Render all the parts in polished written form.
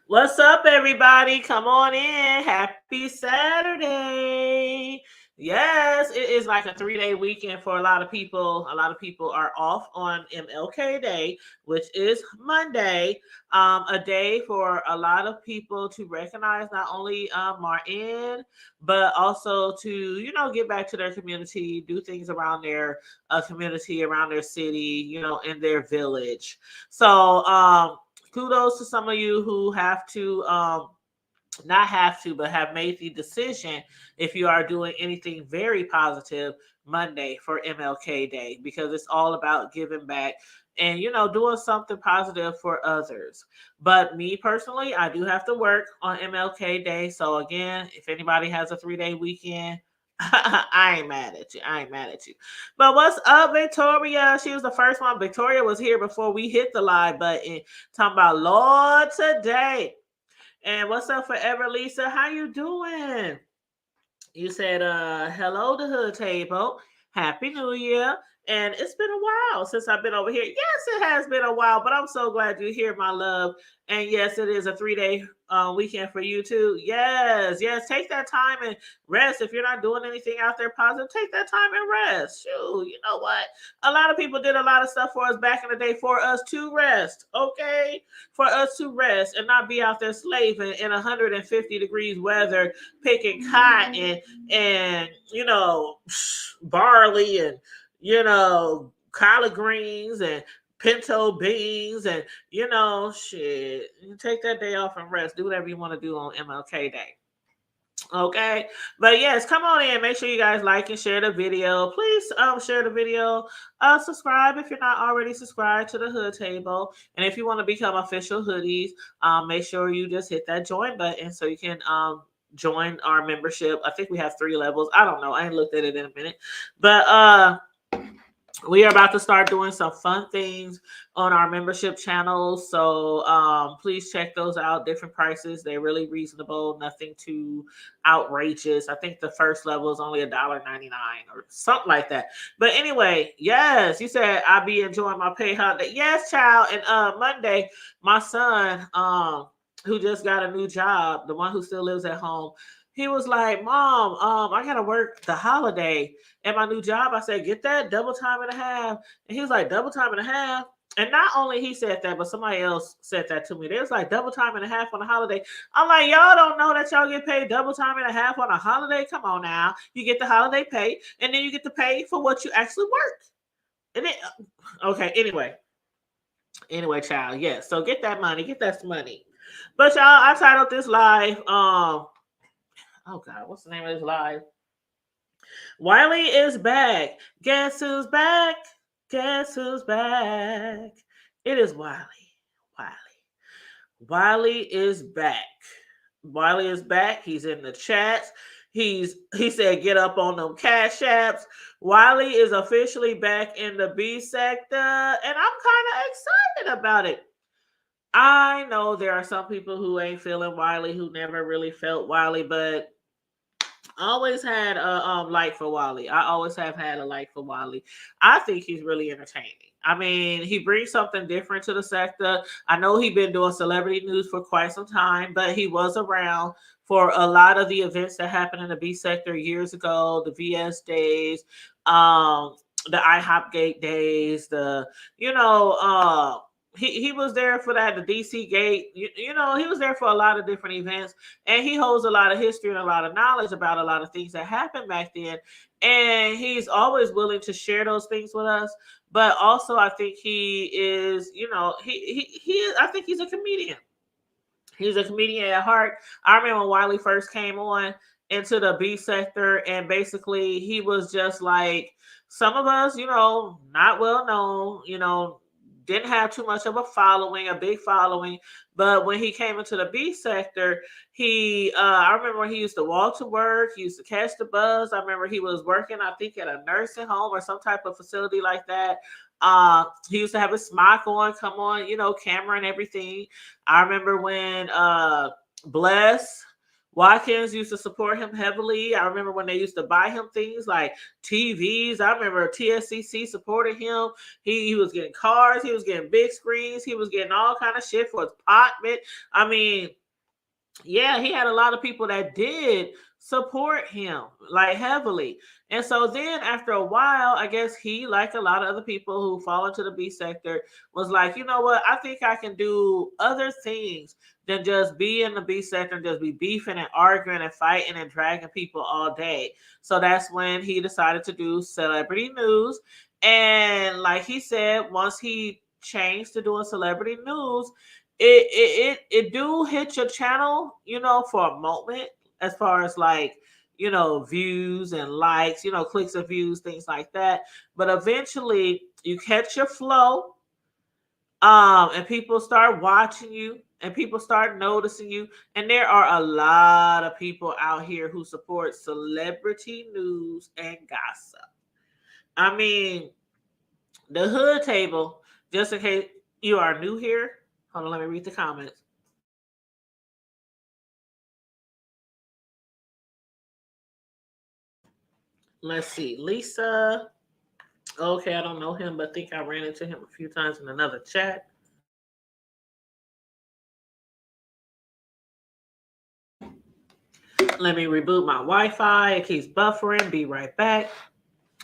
What's up, everybody? Come on in. Happy Saturday. Yes, it is like a 3 day weekend for a lot of people. A lot of people are off on MLK Day, which is Monday. A day for a lot of people to recognize not only Martin, but also to, get back to their community, do things around their community, around their city, in their village. So, kudos to some of you who have to not have to but have made the decision, if you are doing anything very positive Monday for MLK Day, because it's all about giving back and doing something positive for others. But me personally, I do have to work on MLK Day. So again, if anybody has a 3 day weekend, I ain't mad at you. I ain't mad at you. But what's up, Victoria? She was the first one. Victoria was here before we hit the live button, talking about Lord today. And what's up, Forever Lisa? How you doing? You said, hello to Hood Table. Happy New Year. And it's been a while since I've been over here. Yes, it has been a while, but I'm so glad you're here, my love. And yes, it is a 3 day weekend for you too. Yes, yes. Take that time and rest. If you're not doing anything out there positive, take that time and rest. Shoot, you know what? A lot of people did a lot of stuff for us back in the day for us to rest. Okay? For us to rest and not be out there slaving in 150 degrees weather, picking cotton and barley and collard greens and pinto beans and shit. You take that day off and rest. Do whatever you want to do on MLK Day. Okay, but yes, come on in. Make sure you guys like and share the video. Please share the video. Subscribe if you're not already subscribed to the Hood Table. And if you want to become official hoodies, make sure you just hit that join button so you can join our membership. I think we have 3 levels. I don't know. I ain't looked at it in a minute. But we are about to start doing some fun things on our membership channels. So please check those out. Different prices. They're really reasonable. Nothing too outrageous. I think the first level is only $1.99 or something like that. But anyway, yes, you said I'll be enjoying my pay holiday. Yes, child. And Monday, my son, who just got a new job, the one who still lives at home, he was like, Mom, I gotta work the holiday at my new job. I said, get that double time and a half. And he was like, double time and a half. And not only he said that, but somebody else said that to me. They was like, double time and a half on a holiday. I'm like, y'all don't know that y'all get paid double time and a half on a holiday? Come on now. You get the holiday pay, and then you get to pay for what you actually work. And then, okay, anyway, child, yes. So get that money, get that money. But y'all, I titled this live, oh God, what's the name of this live? Wiley is back. Guess who's back? Guess who's back? It is Wiley. Wiley. Wiley is back. Wiley is back. He's in the chats. He said get up on them cash apps. Wiley is officially back in the B sector, and I'm kind of excited about it. I know there are some people who ain't feeling Wiley, who never really felt Wiley, but I always had a like for Wally. I always have had a like for Wally. I think he's really entertaining. I mean, he brings something different to the sector. I know he's been doing celebrity news for quite some time, but he was around for a lot of the events that happened in the B sector years ago, the VS days, the IHOP Gate days, the he was there for that, the DC Gate. He was there for a lot of different events, and he holds a lot of history and a lot of knowledge about a lot of things that happened back then. And he's always willing to share those things with us. But also, I think he is, I think he's a comedian. He's a comedian at heart. I remember when Wiley first came on into the B sector, and basically he was just like some of us, not well known, didn't have too much of a following, a big following. But when he came into the B sector, I remember when he used to walk to work, he used to catch the bus. I remember he was working, I think, at a nursing home or some type of facility like that. He used to have his smock on, come on, camera and everything. I remember when Bless Watkins used to support him heavily. I remember when they used to buy him things like TVs. I remember TSCC supported him. He was getting cars. He was getting big screens. He was getting all kind of shit for his apartment. I mean, yeah, he had a lot of people that did support him like heavily. And so then after a while, I guess he, like a lot of other people who fall into the B sector, was like, you know what? I think I can do other things than just be in the B sector and just be beefing and arguing and fighting and dragging people all day. So that's when he decided to do celebrity news. And like he said, once he changed to doing celebrity news, it do hit your channel, for a moment, as far as like, views and likes, clicks and views, things like that. But eventually you catch your flow, and people start watching you and people start noticing you. And there are a lot of people out here who support celebrity news and gossip. I mean, the hood table, just in case you are new here. Hold on, let me read the comments. Let's see. Lisa. Okay, I don't know him, but think I ran into him a few times in another chat. Let me reboot my Wi-Fi. It keeps buffering. Be right back.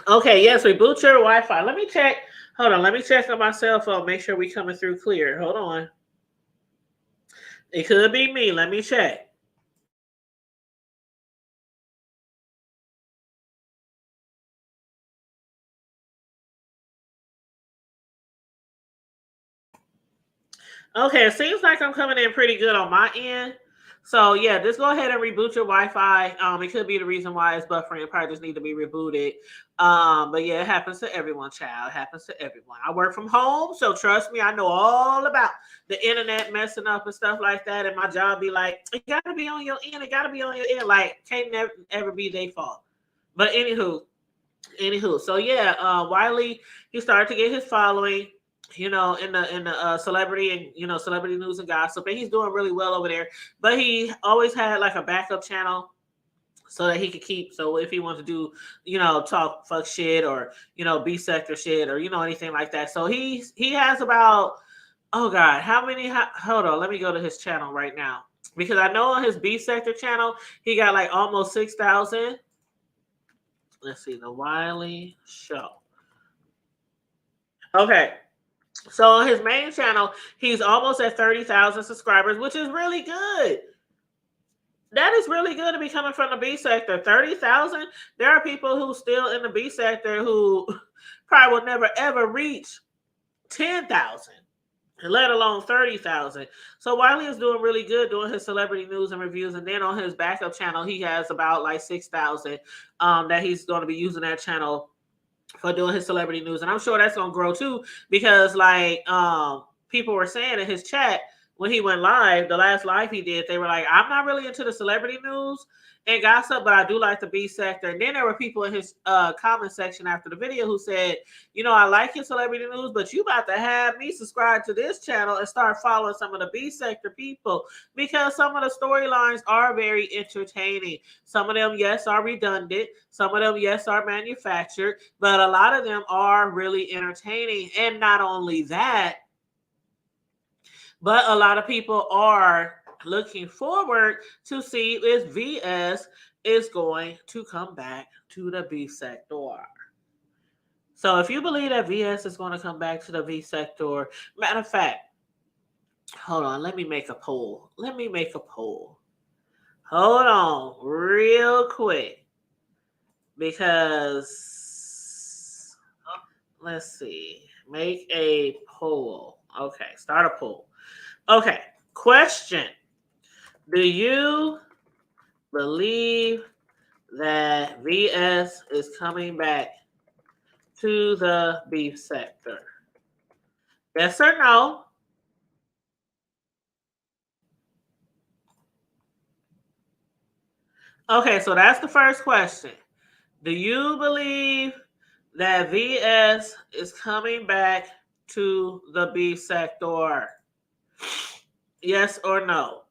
Okay, yes, reboot your Wi-Fi. Let me check. Hold on. Let me check on my cell phone. Make sure we coming through clear. Hold on. It could be me. Let me check. Okay, it seems like I'm coming in pretty good on my end. So yeah, just go ahead and reboot your Wi-Fi. It could be the reason why it's buffering. It probably just need to be rebooted. But yeah, it happens to everyone, child. It happens to everyone. I work from home, so trust me, I know all about the internet messing up and stuff like that. And my job be like, it gotta be on your end. It gotta be on your end. Like, can't never ever be their fault. But anywho, so yeah, Wiley, he started to get his following, in the celebrity and celebrity news and gossip, and he's doing really well over there. But he always had like a backup channel so that he could keep. So if he wants to do, talk fuck shit or B sector shit or anything like that. So he has about, oh god, how many? Hold on, let me go to his channel right now because I know on his B sector channel he got like almost 6,000. Let's see, the Wiley Show. Okay. So on his main channel, he's almost at 30,000 subscribers, which is really good. That is really good to be coming from the B sector. 30,000. There are people who still in the B sector who probably will never ever reach 10,000, let alone 30,000. So Wiley is doing really good doing his celebrity news and reviews. And then on his backup channel, he has about like 6,000 that he's going to be using that channel for doing his celebrity news. And I'm sure that's gonna grow too, because like people were saying in his chat when he went live, the last live he did, they were like, I'm not really into the celebrity news and gossip, but I do like the B sector. And then there were people in his comment section after the video who said, I like your celebrity news, but you about to have me subscribe to this channel and start following some of the B sector people, because some of the storylines are very entertaining. Some of them, yes, are redundant. Some of them, yes, are manufactured, but a lot of them are really entertaining. And not only that, but a lot of people are looking forward to see if VS is going to come back to the B sector. So if you believe that VS is going to come back to the V sector, matter of fact, hold on, let me make a poll. Hold on, real quick, because let's see, make a poll. Okay, start a poll. Okay, question. Do you believe that VS is coming back to the beef sector? Yes or no? Okay, so that's the first question. Do you believe that VS is coming back to the beef sector? Yes or no?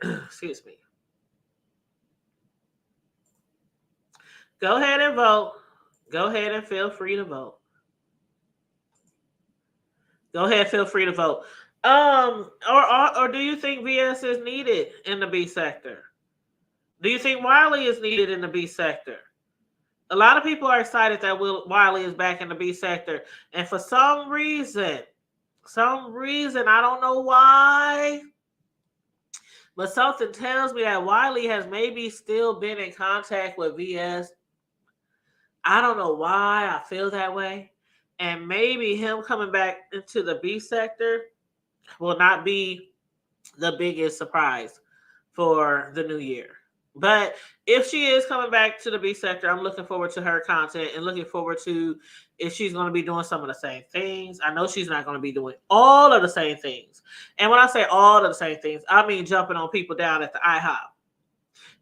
Excuse me. Go ahead and vote. Go ahead and feel free to vote. Go ahead, feel free to vote. Or do you think VS is needed in the B sector? Do you think Wiley is needed in the B sector? A lot of people are excited that Wiley is back in the B sector, and for some reason, I don't know why, but something tells me that Wiley has maybe still been in contact with VS. I don't know why I feel that way. And maybe him coming back into the B sector will not be the biggest surprise for the new year. But if she is coming back to the B sector, I'm looking forward to her content and looking forward to if she's going to be doing some of the same things. I know she's not going to be doing all of the same things. And when I say all of the same things, I mean jumping on people down at the IHOP.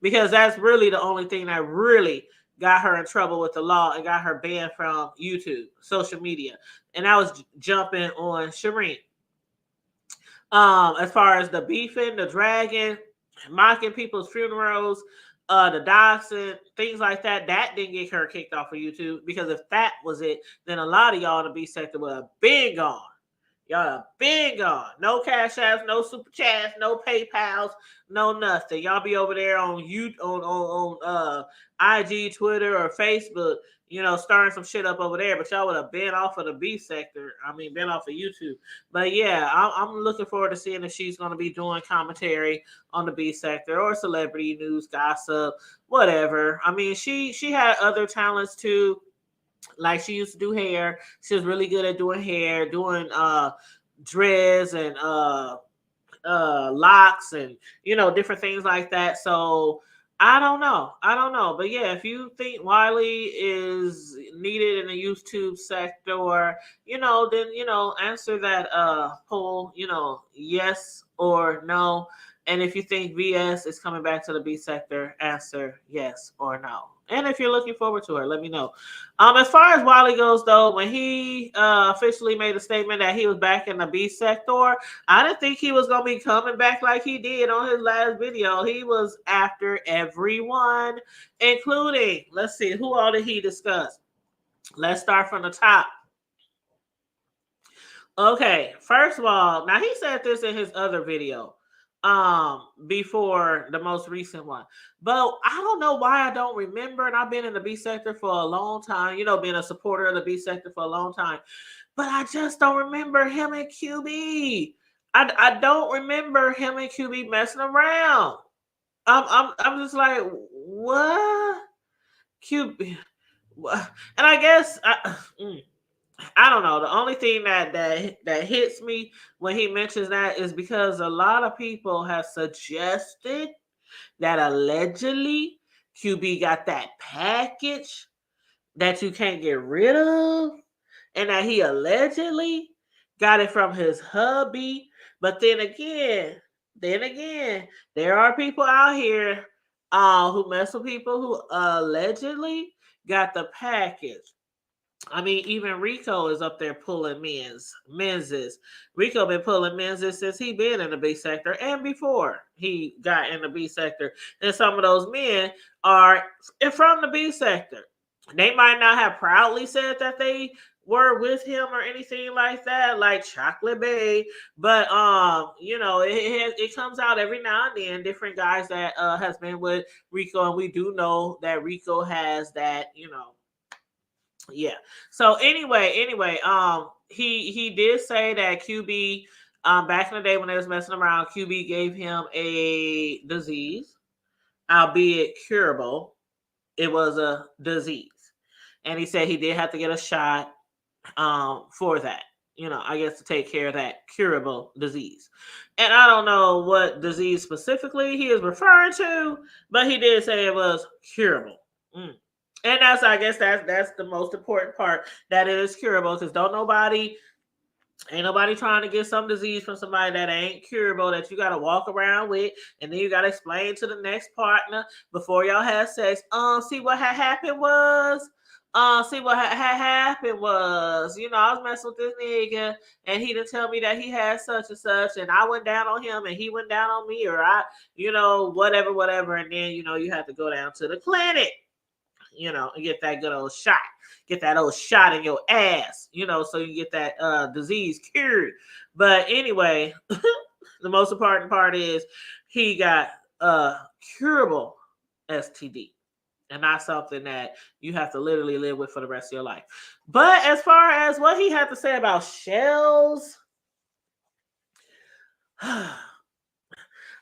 Because that's really the only thing that really got her in trouble with the law and got her banned from YouTube, social media. And that was jumping on Shireen. As far as the beefing, the dragging, mocking people's funerals, the doxing, things like that, that didn't get her kicked off of YouTube. Because if that was it, then a lot of y'all in the B sector would have been gone. Y'all have been gone. No cash apps, no super chats, no PayPals, no nothing. Y'all be over there on IG, Twitter, or Facebook, stirring some shit up over there. But y'all would have been off of the B sector. I mean, been off of YouTube. But yeah, I'm looking forward to seeing if she's going to be doing commentary on the B sector or celebrity news, gossip, whatever. I mean, she had other talents too. Like she used to do hair. She was really good at doing hair, doing dreads and locks and different things like that. So I don't know. But yeah, if you think Wiley is needed in the YouTube sector, then answer that poll, yes or no. And if you think VS is coming back to the B sector, answer yes or no. And if you're looking forward to her, let me know. As far as Wiley goes, though, when he officially made a statement that he was back in the B sector, I didn't think he was going to be coming back like he did on his last video. He was after everyone, including, let's see, who all did he discuss? Let's start from the top. Okay, first of all, now he said this in his other video before the most recent one, but I don't know why I don't remember, and I've been in the B sector for a long time, being a supporter of the B sector for a long time, but I just don't remember him and QB. I don't remember him and QB messing around. I'm just like, what? QB, and I guess I don't know. The only thing that hits me when he mentions that is because a lot of people have suggested that allegedly QB got that package that you can't get rid of, and that he allegedly got it from his hubby. But then again, there are people out here who mess with people who allegedly got the package. I mean, even Rico is up there pulling men's. Rico been pulling men's since he been in the B sector and before he got in the B sector. And some of those men are from the B sector. They might not have proudly said that they were with him or anything like that, like Chocolate Bay. But it comes out every now and then. Different guys that has been with Rico, and we do know that Rico has that, yeah. So anyway, he did say that QB back in the day when they was messing around, QB gave him a disease, albeit curable. It was a disease. And he said he did have to get a shot for that. I guess to take care of that curable disease. And I don't know what disease specifically he is referring to, but he did say it was curable. And I guess that's the most important part, that it is curable, because ain't nobody trying to get some disease from somebody that ain't curable, that you got to walk around with, and then you got to explain to the next partner before y'all have sex. See what had happened was, I was messing with this nigga, and he didn't tell me that he had such and such, and I went down on him, and he went down on me, or whatever, and then you have to go down to the clinic. and get that good old shot. Get that old shot in your ass, so you get that disease cured. But anyway, the most important part is he got a curable STD and not something that you have to literally live with for the rest of your life. But as far as what he had to say about shells, I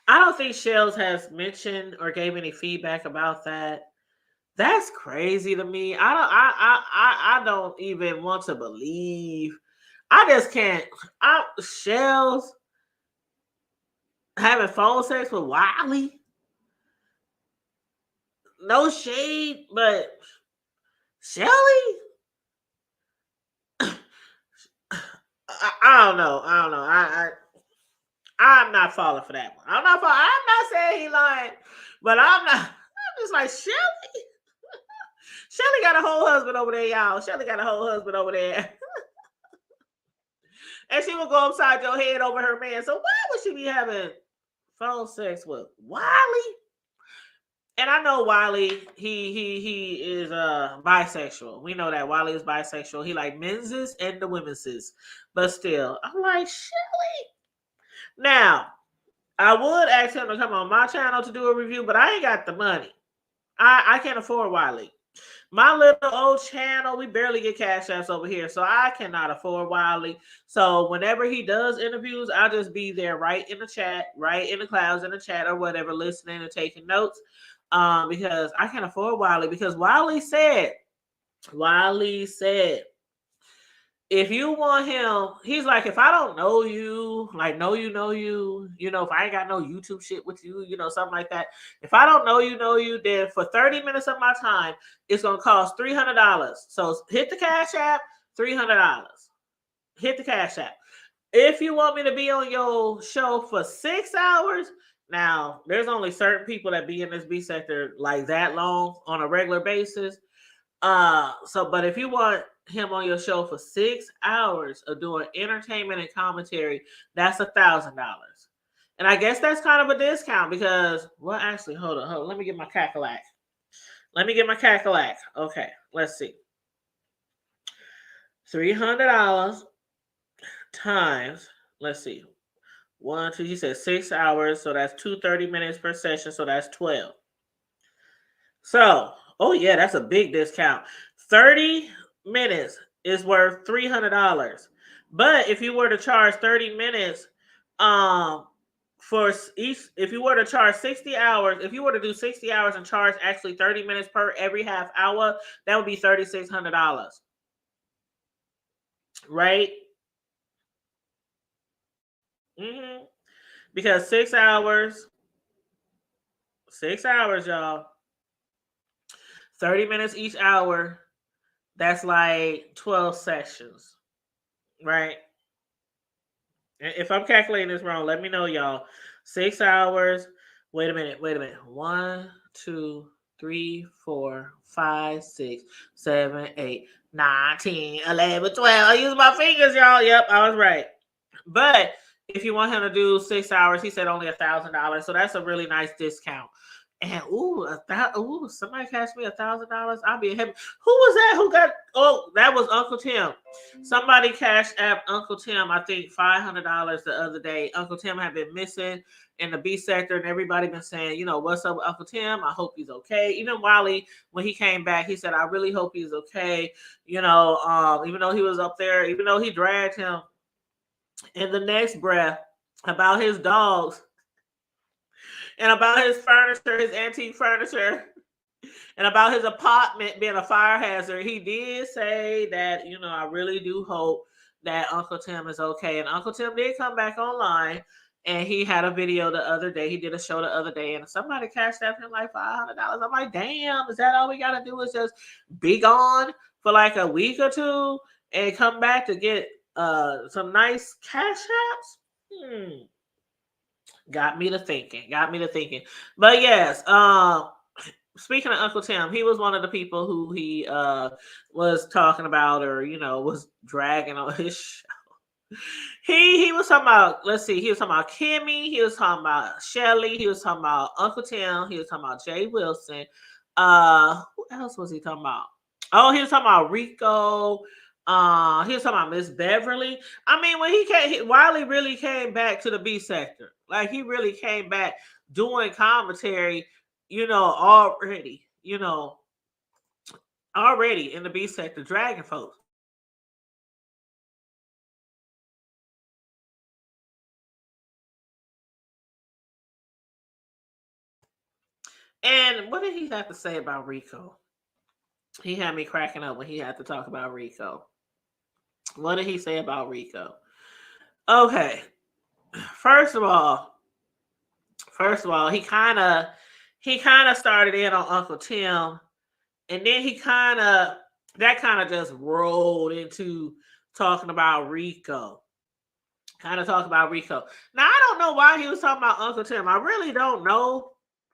don't think Shells has mentioned or gave any feedback about that. That's crazy to me. I don't even want to believe. I just can't. Shells having phone sex with Wiley. No shade, but Shelly. I don't know. I don't know. I'm not falling for that one. I'm not saying he lying, but I'm not. I'm just like Shelly. Shelly got a whole husband over there, y'all. Shelly got a whole husband over there. And she will go upside your head over her man. So why would she be having phone sex with Wiley? And I know Wiley, he is bisexual. We know that Wiley is bisexual. He like menses and the womenses. But still, I'm like, Shelly. Now, I would ask him to come on my channel to do a review, but I ain't got the money. I can't afford Wiley. My little old channel, we barely get cash apps over here, so I cannot afford Wiley. So whenever he does interviews, I'll just be there right in the chat, right in the clouds in the chat or whatever, listening and taking notes. Because I can't afford Wiley. Because Wiley said, if you want him, he's like, if I don't know you, like know you, if I ain't got no YouTube shit with you, something like that. If I don't know you, then for 30 minutes of my time, it's gonna cost $300. So hit the Cash App, $300. Hit the Cash App. If you want me to be on your show for 6 hours, now there's only certain people that be in this B sector like that long on a regular basis. But if you want him on your show for 6 hours of doing entertainment and commentary, that's $1,000. And I guess that's kind of a discount because, well, actually, hold on. Let me get my cackalack. Okay, let's see. $300 times, let's see. 1, 2, he said 6 hours, so that's 230 minutes per session, so that's 12. So, oh yeah, that's a big discount. 30 minutes is worth $300. But if you were to charge 30 minutes, for each, if you were to charge 60 hours, if you were to do 60 hours and charge actually 30 minutes per every half hour, that would be $3,600. Right? Mm-hmm. Because 6 hours, y'all. 30 minutes each hour, that's like 12 sessions, right? If I'm calculating this wrong, let me know, y'all. 6 hours. Wait a minute. 1, 2, 3, 4, 5, 6, 7, 8, 9, 10, 11, 12. I use my fingers, y'all. Yep, I was right. But if you want him to do 6 hours, he said only $1,000. So that's a really nice discount. And somebody cashed me $1,000. I'll be happy. Who was that? Who got? Oh, that was Uncle Tim. Somebody cashed app Uncle Tim, I think $500 the other day. Uncle Tim had been missing in the B sector, and everybody been saying, what's up with Uncle Tim? I hope he's okay. Even Wiley, when he came back, he said, I really hope he's okay. Even though he was up there, even though he dragged him in the next breath about his dogs. And about his furniture, his antique furniture, and about his apartment being a fire hazard, he did say that, I really do hope that Uncle Tim is okay. And Uncle Tim did come back online, and he had a video the other day. He did a show the other day, and somebody cashed out him like $500. I'm like, damn, is that all we got to do is just be gone for like a week or two and come back to get some nice cash apps? Got me to thinking. But yes, speaking of Uncle Tim, he was one of the people who he was talking about, or was dragging on his show. He was talking about, let's see, he was talking about Kimmy, he was talking about Shelly, he was talking about Uncle Tim, he was talking about Jay Wilson, Who else was he talking about? Oh, he was talking about Rico. He was talking about Miss Beverly. I mean, when he came, Wiley really came back to the B sector. Like he really came back doing commentary, already, already in the B sector, dragging folks. And what did he have to say about Rico? He had me cracking up when he had to talk about Rico. What did he say about Rico? Okay, first of all, he kind of started in on Uncle Tim, and then that kind of just rolled into talking about Rico. Kind of talk about Rico. Now I don't know why he was talking about Uncle Tim. I really don't know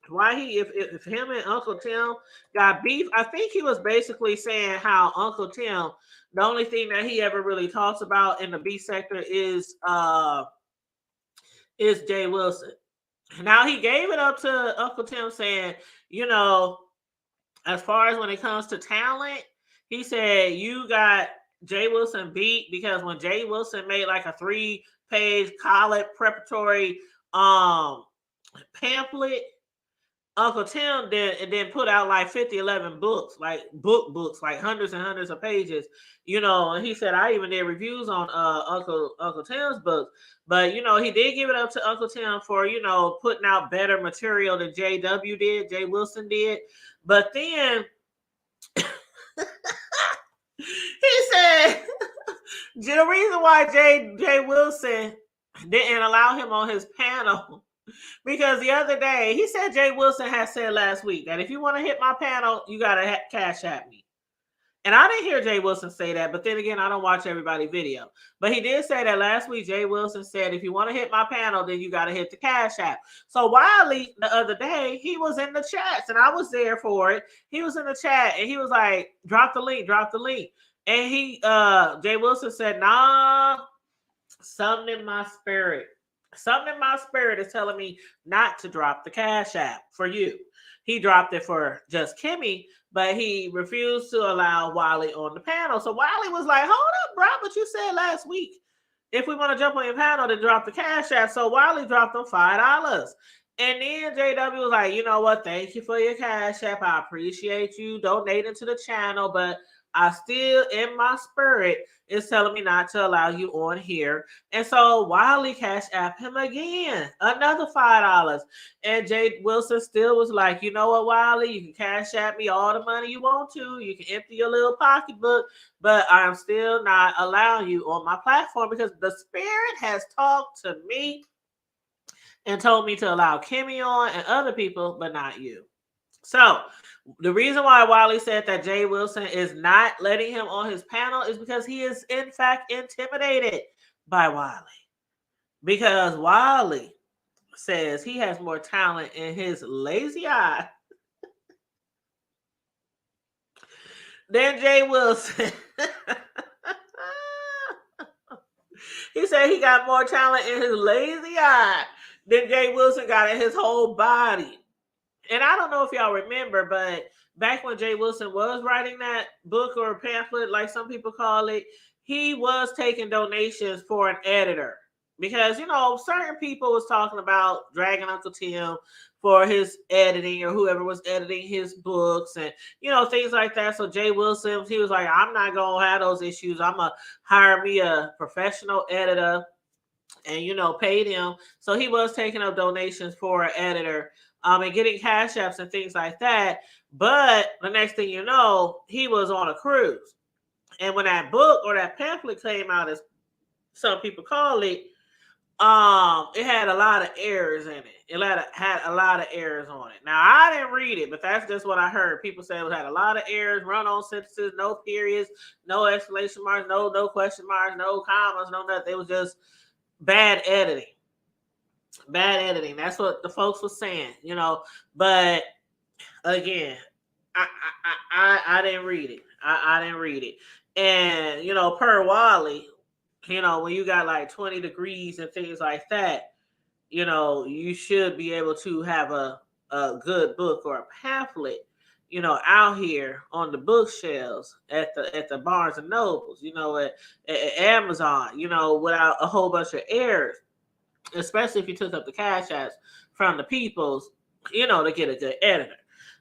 why if him and Uncle Tim got beef. I think he was basically saying how Uncle Tim, the only thing that he ever really talks about in the B sector is Jay Wilson. Now he gave it up to Uncle Tim saying, you know, as far as when it comes to talent, he said you got Jay Wilson beat because when Jay Wilson made like a 3-page college preparatory pamphlet, Uncle Tim did and then put out like 50, 11 books, like books, like hundreds and hundreds of pages, and he said I even did reviews on Uncle Tim's books. But he did give it up to Uncle Tim for, putting out better material than Jay Wilson did. But then he said the reason why Jay Wilson didn't allow him on his panel because the other day he said Jay Wilson has said last week that if you want to hit my panel, you gotta cash at me. And I didn't hear Jay Wilson say that, but then again, I don't watch everybody's video. But he did say that last week. Jay Wilson said, if you want to hit my panel, then you got to hit the Cash App. So Wiley, the other day, he was in the chats, and I was there for it. He was in the chat, and he was like, drop the link, drop the link. And Jay Wilson said, nah, something in my spirit is telling me not to drop the Cash App for you. He dropped it for just Kimmy, but he refused to allow Wiley on the panel. So Wiley was like, hold up, bro, but you said last week, if we want to jump on your panel, then drop the Cash App. So Wiley dropped them $5. And then JW was like, you know what? Thank you for your Cash App. I appreciate you donating to the channel, but I still, in my spirit, is telling me not to allow you on here. And so Wiley Cash App him again, another $5. And Jay Wilson still was like, you know what, Wiley, you can Cash App me all the money you want to. You can empty your little pocketbook, but I'm still not allowing you on my platform because the spirit has talked to me and told me to allow Kimmy on and other people, but not you. So the reason why Wiley said that Jay Wilson is not letting him on his panel is because he is in fact intimidated by Wiley. Because Wiley says he has more talent in his lazy eye than Jay Wilson. He said he got more talent in his lazy eye than Jay Wilson got in his whole body. And I don't know if y'all remember, but back when Jay Wilson was writing that book or pamphlet, like some people call it, he was taking donations for an editor. Because, certain people was talking about dragging Uncle Tim for his editing or whoever was editing his books and, things like that. So Jay Wilson, he was like, I'm not going to have those issues. I'm going to hire me a professional editor and, paid him. So he was taking up donations for an editor. And getting Cash Apps and things like that. But the next thing you know, he was on a cruise. And when that book or that pamphlet came out, as some people call it, it had a lot of errors in it. It had a lot of errors on it. Now, I didn't read it, but that's just what I heard. People say it had a lot of errors, run-on sentences, no periods, no exclamation marks, no question marks, no commas, no nothing. It was just bad editing. Bad editing. That's what the folks were saying, But again, I didn't read it. I didn't read it. And per Wiley, when you got like 20 degrees and things like that, you should be able to have a good book or a pamphlet, out here on the bookshelves at the Barnes and Nobles, at Amazon, without a whole bunch of errors, especially if you took up the cash apps from the peoples, to get a good editor.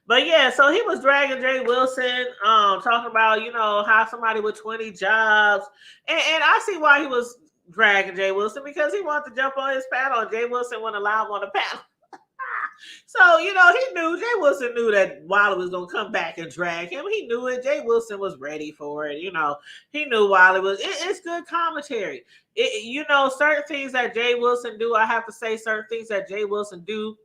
But yeah, so he was dragging Jay Wilson, talking about, how somebody with 20 jobs. And I see why he was dragging Jay Wilson, because he wanted to jump on his panel and Jay Wilson wouldn't allow him on the panel. So, he knew, Jay Wilson knew that Wiley was going to come back and drag him. He knew it. Jay Wilson was ready for it. He knew Wiley was, it's good commentary. Certain things that Jay Wilson do, I have to say, certain things that Jay Wilson do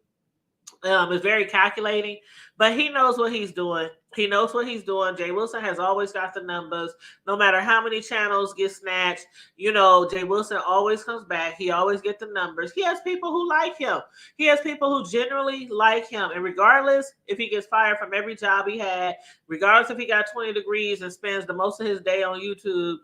is very calculating, but he knows what he's doing. He knows what he's doing. Jay Wilson has always got the numbers. No matter how many channels get snatched, Jay Wilson always comes back. He always gets the numbers. He has people who like him. He has people who generally like him. And regardless if he gets fired from every job he had, regardless if he got 20 degrees and spends the most of his day on YouTube,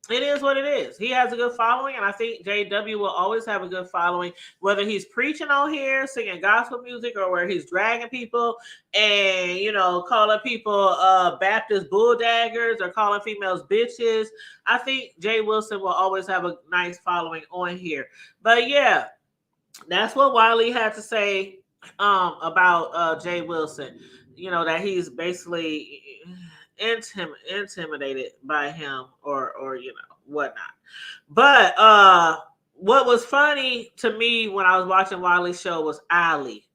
it is what it is. He has a good following, and I think JW will always have a good following, whether he's preaching on here, singing gospel music, or where he's dragging people and, calling people Baptist bulldaggers or calling females bitches. I think Jay Wilson will always have a nice following on here. But yeah, that's what Wiley had to say about Jay Wilson. That he's basically intimidated by him or whatnot. But what was funny to me when I was watching Wiley's show was Ali.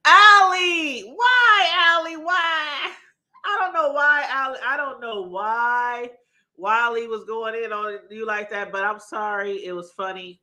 Ali, why Ali? Why? I don't know why Ali. I don't know why Wiley was going in on you like that, but I'm sorry. It was funny.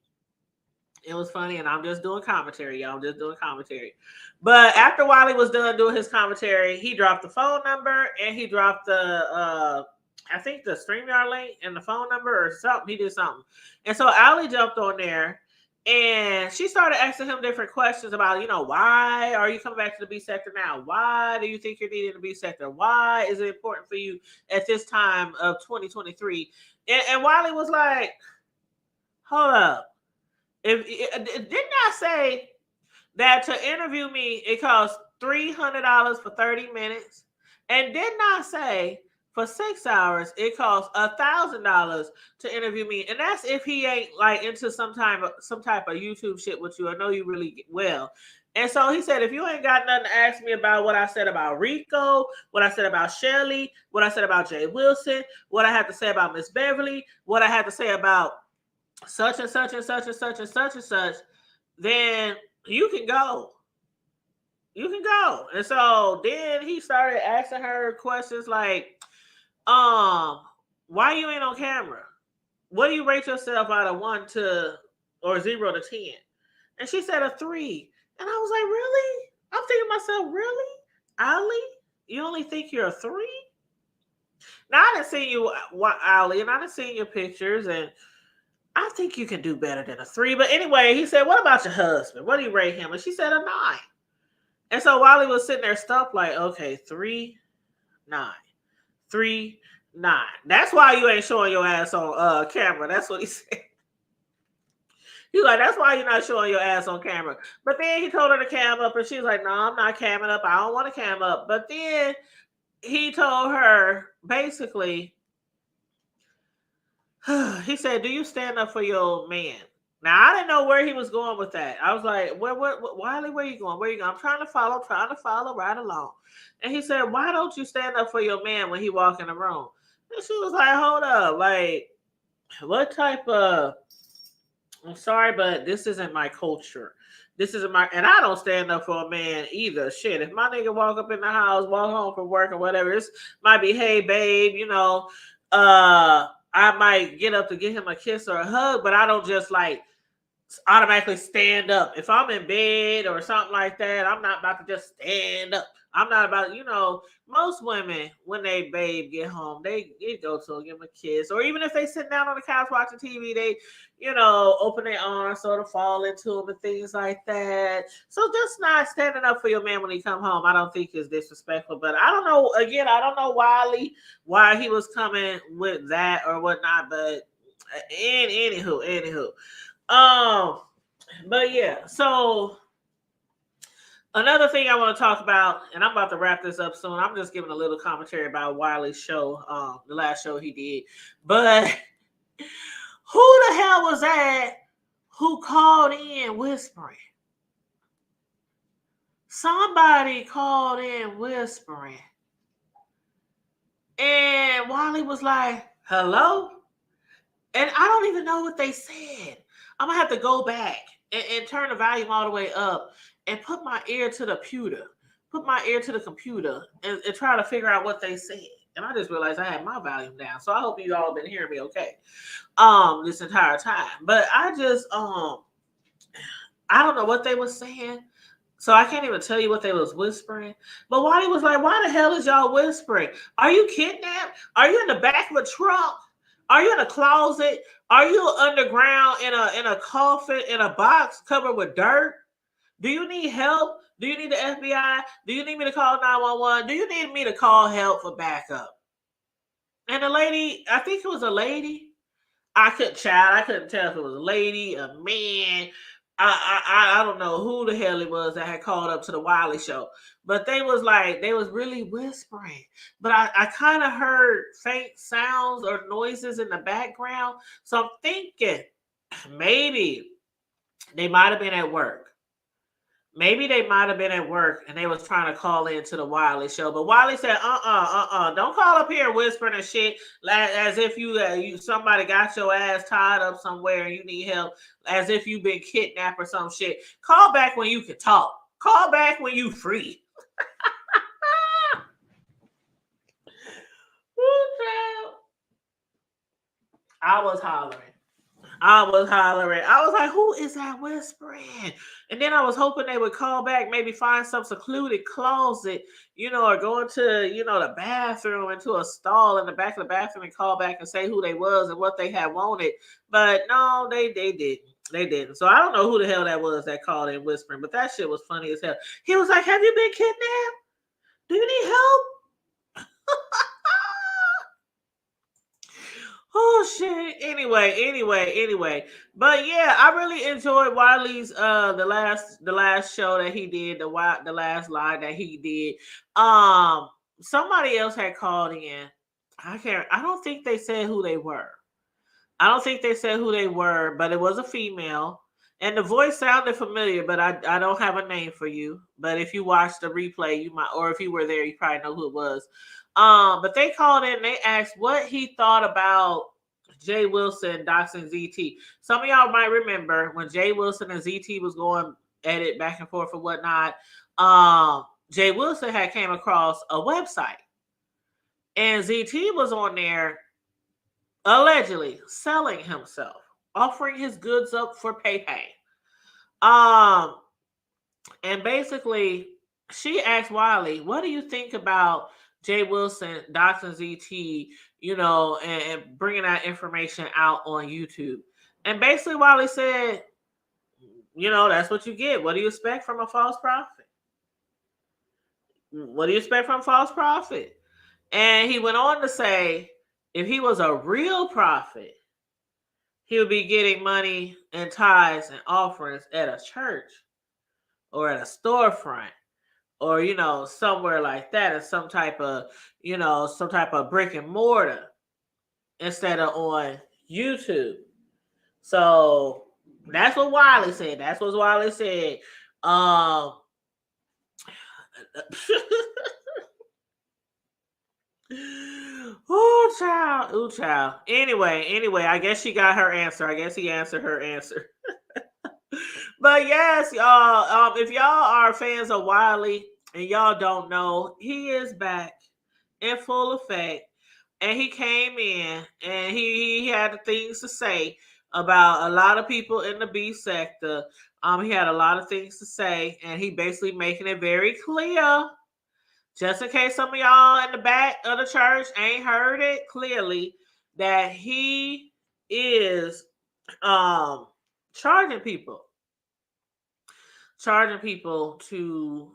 It was funny, and I'm just doing commentary, y'all. I'm just doing commentary. But after Wiley was done doing his commentary, he dropped the phone number and he dropped the, I think the StreamYard link and the phone number or something. He did something. And so Ali jumped on there and she started asking him different questions about, why are you coming back to the B sector now? Why do you think you're needing the B sector? Why is it important for you at this time of 2023? And Wiley was like, hold up. Didn't I say that to interview me, it costs $300 for 30 minutes? And didn't I say for 6 hours, it costs $1,000 to interview me? And that's if he ain't like into some type of YouTube shit with you. I know you really well. And so he said, if you ain't got nothing to ask me about what I said about Rico, what I said about Shelly, what I said about Jay Wilson, what I had to say about Miss Beverly, what I had to say about such and such and such and such and such and such, then you can go. You can go. And so then he started asking her questions like, why you ain't on camera? What do you rate yourself out of 1 to or 0 to 10? And she said a 3. And I was like, really? I'm thinking to myself, really? Ali? You only think you're a 3? Now I didn't see you, Ali, and I didn't see your pictures, and I think you can do better than a 3. But anyway, he said, what about your husband? What do you rate him? And she said a 9. And so Wiley was sitting there stumped like, okay, 3, 9. 3, 9. That's why you ain't showing your ass on camera. That's what he said. He's like, that's why you're not showing your ass on camera. But then he told her to cam up, and she was like, no, I'm not camming up. I don't want to cam up. But then he told her, basically, he said, do you stand up for your man? Now, I didn't know where he was going with that. I was like, Wiley, where you going? Where you going? I'm trying to follow right along. And he said, why don't you stand up for your man when he walk in the room? And she was like, hold up. Like, what type of, I'm sorry, but this isn't my culture. This isn't my, and I don't stand up for a man either. Shit, if my nigga walk up in the house, walk home from work or whatever, it might be, hey, babe, I might get up to get him a kiss or a hug, but I don't just like automatically stand up. If I'm in bed or something like that, I'm not about to just stand up. I'm not about, most women, when they babe get home, they go to give him a kiss. Or even if they sit down on the couch watching TV, they, open their arms sort of fall into him and things like that. So just not standing up for your man when he come home, I don't think is disrespectful. But I don't know, again, I don't know why he was coming with that or whatnot. But anywho. But yeah, so Another thing I want to talk about, and I'm about to wrap this up soon. I'm just giving a little commentary about Wiley's show, the last show he did. But who the hell was that who called in whispering? Somebody called in whispering. And Wiley was like, hello? And I don't even know what they said. I'm going to have to go back and turn the volume all the way up and put my ear to the computer. Put my ear to the computer and try to figure out what they said. And I just realized I had my volume down. So I hope you all been hearing me okay. This entire time. But I just I don't know what they were saying. So I can't even tell you what they was whispering. But Wally was like, why the hell is y'all whispering? Are you kidnapped? Are you in the back of a truck? Are you in a closet? Are you underground in a coffin, in a box covered with dirt? Do you need help? Do you need the FBI? Do you need me to call 911? Do you need me to call help for backup? And the lady, I think it was a lady. I couldn't tell if it was a lady, a man. I don't know who the hell it was that had called up to the Wiley show, but they was really whispering. But I kind of heard faint sounds or noises in the background. So I'm thinking maybe they might have been at work. Maybe they might have been at work and they was trying to call into the Wiley show. But Wiley said, don't call up here whispering and shit as if you somebody got your ass tied up somewhere and you need help, as if you've been kidnapped or some shit. Call back when you can talk. Call back when you free. I was hollering. I was like, who is that whispering? And then I was hoping they would call back, maybe find some secluded closet, or go into, the bathroom, into a stall in the back of the bathroom and call back and say who they was and what they had wanted. But no, they didn't. They didn't. So I don't know who the hell that was that called in whispering, but that shit was funny as hell. He was like, have you been kidnapped? Do you need help? Oh shit. Anyway. But yeah, I really enjoyed Wiley's the last show that he did, the last live that he did. Somebody else had called in. I don't think they said who they were. But it was a female. And the voice sounded familiar, but I don't have a name for you. But if you watched the replay, you might, or if you were there, you probably know who it was. But they called in and they asked what he thought about Jay Wilson doxing ZT. Some of y'all might remember when Jay Wilson and ZT was going at it back and forth and whatnot. Jay Wilson had came across a website, and ZT was on there allegedly selling himself, offering his goods up for pay. And basically, she asked Wiley, "What do you think about Jay Wilson doxing ZT, and bringing that information out on YouTube?" And basically, Wiley said, that's what you get. What do you expect from a false prophet? What do you expect from a false prophet? And he went on to say, if he was a real prophet, he would be getting money and tithes and offerings at a church or at a storefront or, somewhere like that, in some type of brick and mortar instead of on YouTube. So that's what Wiley said. Ooh, child. Anyway, I guess she got her answer. I guess he answered her answer. But yes, y'all, if y'all are fans of Wiley and y'all don't know, he is back in full effect. And he came in and he had things to say about a lot of people in the B sector. He had a lot of things to say, and he basically making it very clear, just in case some of y'all in the back of the church ain't heard it clearly, that he is charging people to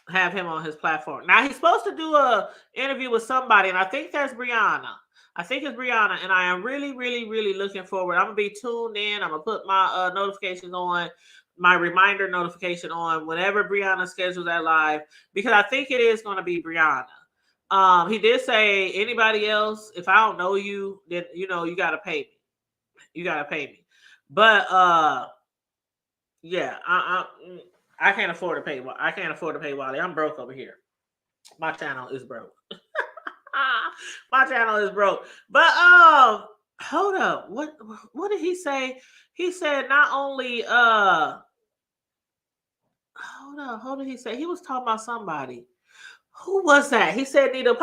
have him on his platform. Now he's supposed to do a interview with somebody, and I think that's Brianna. I think it's Brianna, and I am really, really, really looking forward. I'm gonna be tuned in. I'm gonna put my notifications on my reminder notification on whenever Brianna schedules that live, because I think it is going to be Brianna. He did say anybody else, if I don't know you, then you know you gotta pay me. You gotta pay me. But yeah, I can't afford to pay. I can't afford to pay Wiley. I'm broke over here. My channel is broke. My channel is broke. But hold up. What did he say? He said not only hold on, he said he was talking about somebody. Who was that? He said need a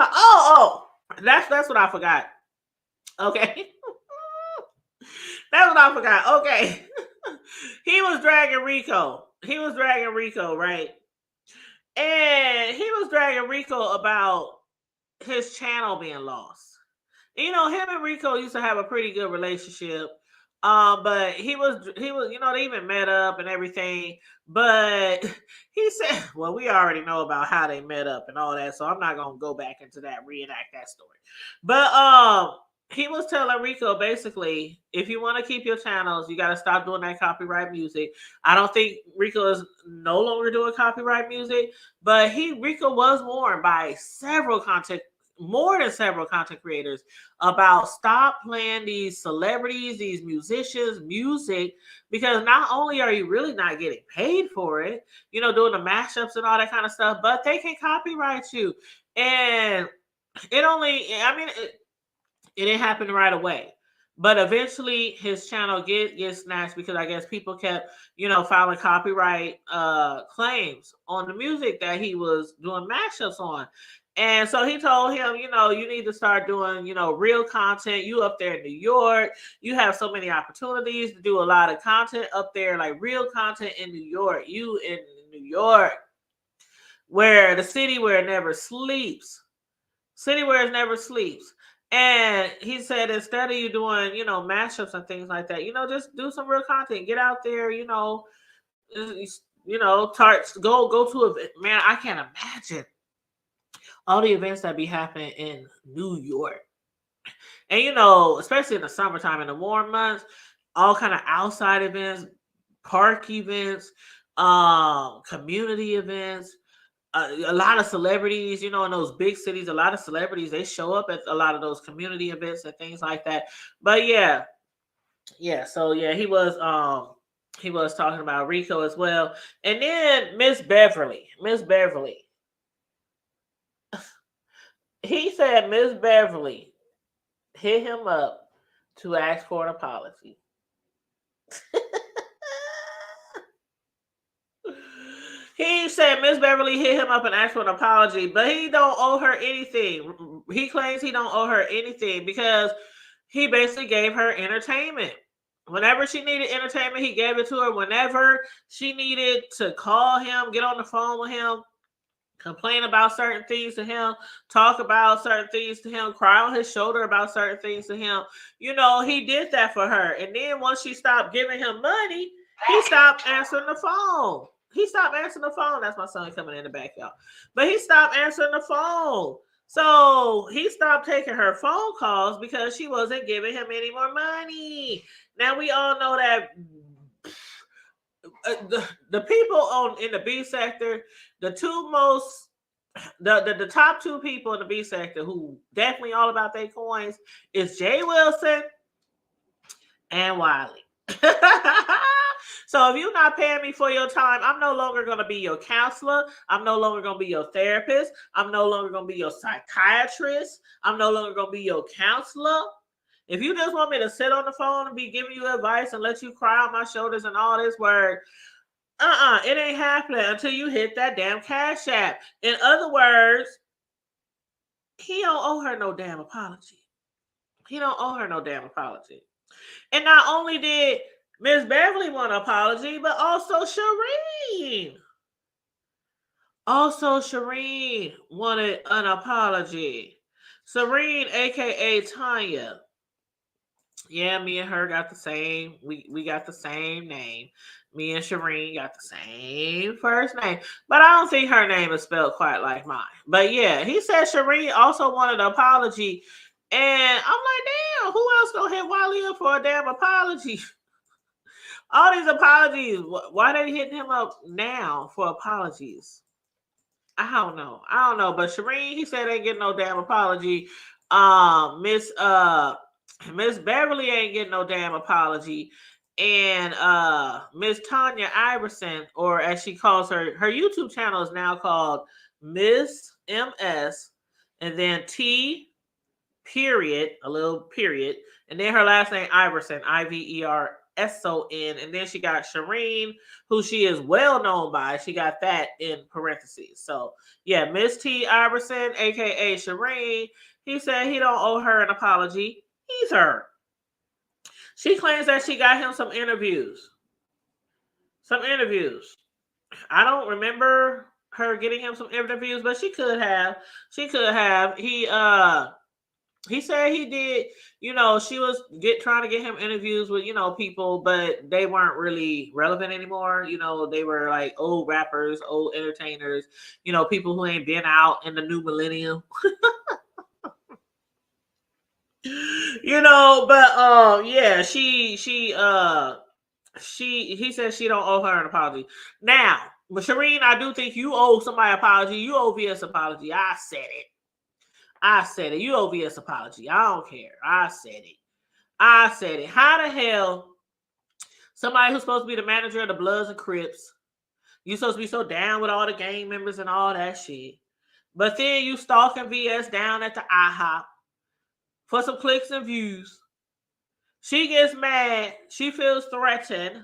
that's what I forgot. Okay. That's what I forgot. Okay. He was dragging Rico. Right? And he was dragging Rico about his channel being lost. You know, him and Rico used to have a pretty good relationship. But he was, you know, they even met up and everything. But he said, well, we already know about how they met up and all that, so I'm not gonna go back into that, reenact that story. But he was telling Rico basically, if you want to keep your channels, you got to stop doing that copyright music. I don't think Rico is no longer doing copyright music, but Rico was warned by more than several content creators about stop playing these celebrities, these musicians, music, because not only are you really not getting paid for it, you know, doing the mashups and all that kind of stuff, but they can copyright you. And it didn't happen right away. But eventually his channel gets snatched because I guess people kept, you know, filing copyright claims on the music that he was doing mashups on. And so he told him, you know, you need to start doing, you know, real content. You up there in New York, you have so many opportunities to do a lot of content up there, like real content in New York. You in New York, where the city where it never sleeps. City where it never sleeps. And he said, instead of you doing, you know, mashups and things like that, you know, just do some real content. Get out there, you know, go to event. Man, I can't imagine all the events that be happening in New York. And, you know, especially in the summertime, in the warm months, all kind of outside events, park events, community events. A lot of celebrities, you know, in those big cities, a lot of celebrities, they show up at a lot of those community events and things like that. But yeah. So yeah, he was talking about Rico as well. And then Miss Beverly. He said Miss Beverly hit him up to ask for an apology. He said Miss Beverly hit him up and asked for an apology, but he don't owe her anything. He claims he don't owe her anything because he basically gave her entertainment. Whenever she needed entertainment, he gave it to her. Whenever she needed to call him, get on the phone with him, complain about certain things to him, talk about certain things to him, cry on his shoulder about certain things to him, you know, he did that for her. And then once she stopped giving him money, he stopped answering the phone. That's my son coming in the back, y'all. But he stopped answering the phone. So he stopped taking her phone calls because she wasn't giving him any more money. Now we all know that the people in the B sector, the top two people in the B sector who definitely all about their coins is Jay Wilson and Wiley. So if you're not paying me for your time, I'm no longer going to be your counselor. I'm no longer going to be your therapist. I'm no longer going to be your psychiatrist. I'm no longer going to be your counselor. If you just want me to sit on the phone and be giving you advice and let you cry on my shoulders and all this word, it ain't happening until you hit that damn Cash App. In other words, he don't owe her no damn apology. And not only did Miss Beverly want an apology, but also Shireen. Shireen wanted an apology. Shireen, aka Tanya. Yeah, me and her got the same. We got the same name. Me and Shireen got the same first name, but I don't think her name is spelled quite like mine. But yeah, he said Shireen also wanted an apology, and I'm like, damn, who else gonna hit Wiley up for a damn apology? All these apologies. Why they hitting him up now for apologies? I don't know. I don't know. But Shireen, he said ain't getting no damn apology. Miss Beverly ain't getting no damn apology. And Miss Tanya Iverson, or as she calls her YouTube channel is now called Miss MS, and then T period, a little period, and then her last name Iverson, Iverson, and then she got Shireen, who she is well known by. She got that in parentheses. So yeah, Miss T Iverson, aka Shireen, he said he don't owe her an apology either. She claims that she got him some interviews. Some interviews. I don't remember her getting him some interviews, but she could have. She could have. He said he did, she was trying to get him interviews with, people, but they weren't really relevant anymore. They were like old rappers, old entertainers, people who ain't been out in the new millennium. But yeah, he said she don't owe her an apology. Now, but Shireen, I do think you owe somebody an apology. You owe VS apology. I said it. You owe VS apology. I don't care. I said it. How the hell somebody who's supposed to be the manager of the Bloods and Crips, you supposed to be so down with all the gang members and all that shit, but then you stalking VS down at the IHOP for some clicks and views. She gets mad. She feels threatened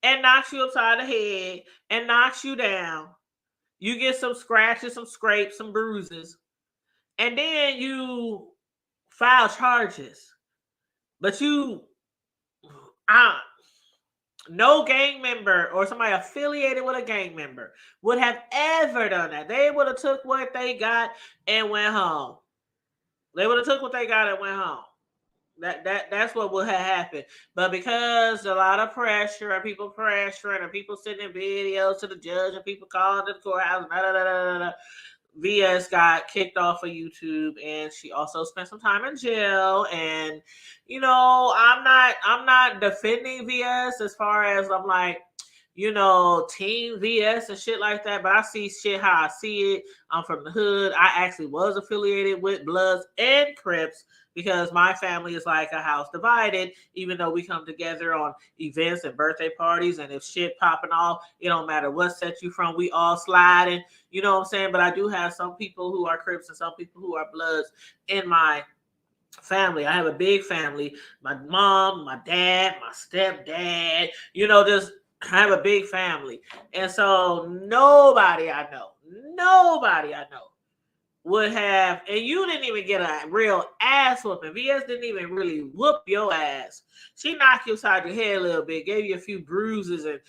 and knocks you upside the head and knocks you down. You get some scratches, some scrapes, some bruises. And then you file charges. But no gang member or somebody affiliated with a gang member would have ever done that. They would have took what they got and went home. That's what would have happened. But because a lot of pressure and people pressuring and people sending videos to the judge and people calling to the courthouse, VS got kicked off of YouTube, and she also spent some time in jail. And I'm not defending VS as far as I'm like, team VS and shit like that, but I see shit how I see it. I'm from the hood. I actually was affiliated with Bloods and Crips because my family is like a house divided, even though we come together on events and birthday parties, and if shit popping off, it don't matter what set you from, we all sliding, you know what I'm saying? But I do have some people who are Crips and some people who are Bloods in my family. I have a big family. My mom, my dad, my stepdad, I have a big family. And so nobody I know would have, and you didn't even get a real ass whooping. VS didn't even really whoop your ass. She knocked you upside your head a little bit, gave you a few bruises and,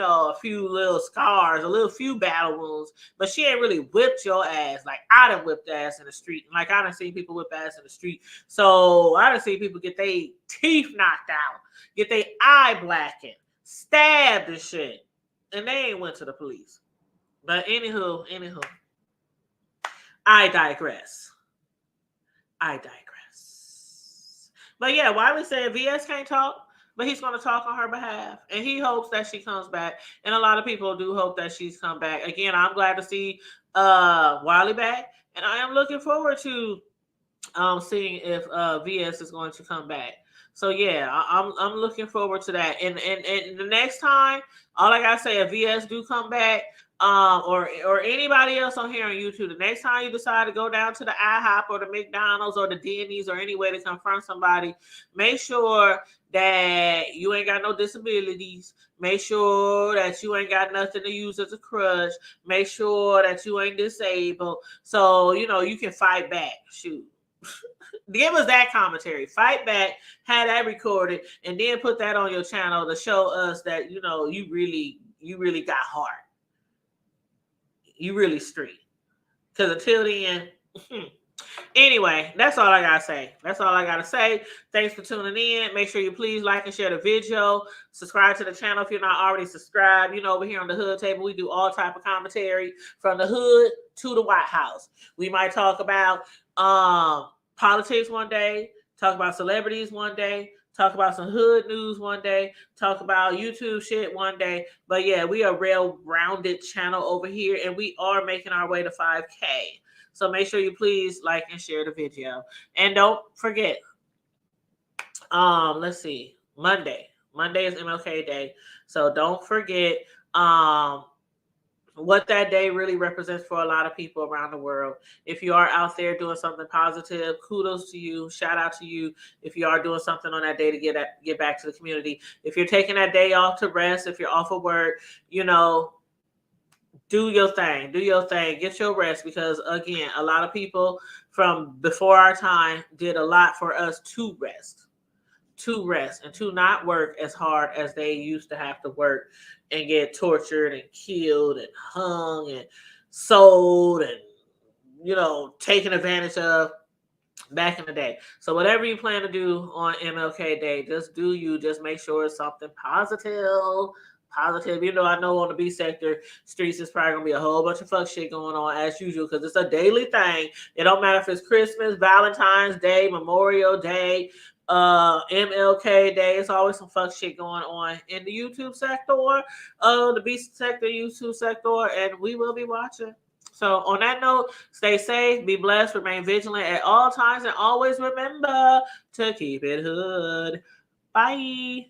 a few little scars, few battle wounds, but she ain't really whipped your ass. Like I done whipped ass in the street. Like I done seen people whip ass in the street. So I done seen people get their teeth knocked out, get their eye blackened, stabbed and shit. And they ain't went to the police. But anywho. I digress. But yeah, Wiley said VS can't talk, but he's going to talk on her behalf. And he hopes that she comes back. And a lot of people do hope that she's come back. Again, I'm glad to see Wiley back. And I am looking forward to seeing if VS is going to come back. So yeah, I'm looking forward to that. And the next time, all I gotta say, if VS do come back, or anybody else on here on YouTube, the next time you decide to go down to the IHOP or the McDonald's or the Denny's or any way to confront somebody, make sure that you ain't got no disabilities. Make sure that you ain't got nothing to use as a crutch. Make sure that you ain't disabled. So, you can fight back. Shoot. Give us that commentary. Fight back, have that recorded, and then put that on your channel to show us that, you really got heart. You really street. Because until then, anyway, that's all I gotta say. Thanks for tuning in. Make sure you please like and share the video. Subscribe to the channel if you're not already subscribed. Over here on the Hood Table, we do all type of commentary from the hood to the White House. We might talk about politics one day, talk about celebrities one day, talk about some hood news one day, talk about YouTube shit one day. But yeah, we are a real rounded channel over here, and we are making our way to 5K. So make sure you please like and share the video. And don't forget, let's see, Monday. Monday is MLK Day. So don't forget what that day really represents for a lot of people around the world. If you are out there doing something positive, kudos to you. Shout out to you if you are doing something on that day to get back to the community. If you're taking that day off to rest, if you're off of work, do your thing. Do your thing. Get your rest, because again, a lot of people from before our time did a lot for us to rest. To rest and to not work as hard as they used to have to work and get tortured and killed and hung and sold and taken advantage of back in the day. So whatever you plan to do on MLK Day, just do you. Just make sure it's something positive. Positive. I know on the B sector streets is probably gonna be a whole bunch of fuck shit going on as usual, because it's a daily thing. It don't matter if it's Christmas, Valentine's Day, Memorial Day, MLK Day. It's always some fuck shit going on in the YouTube sector, the B sector, YouTube sector, and we will be watching. So on that note, stay safe, be blessed, remain vigilant at all times, and always remember to keep it hood. Bye.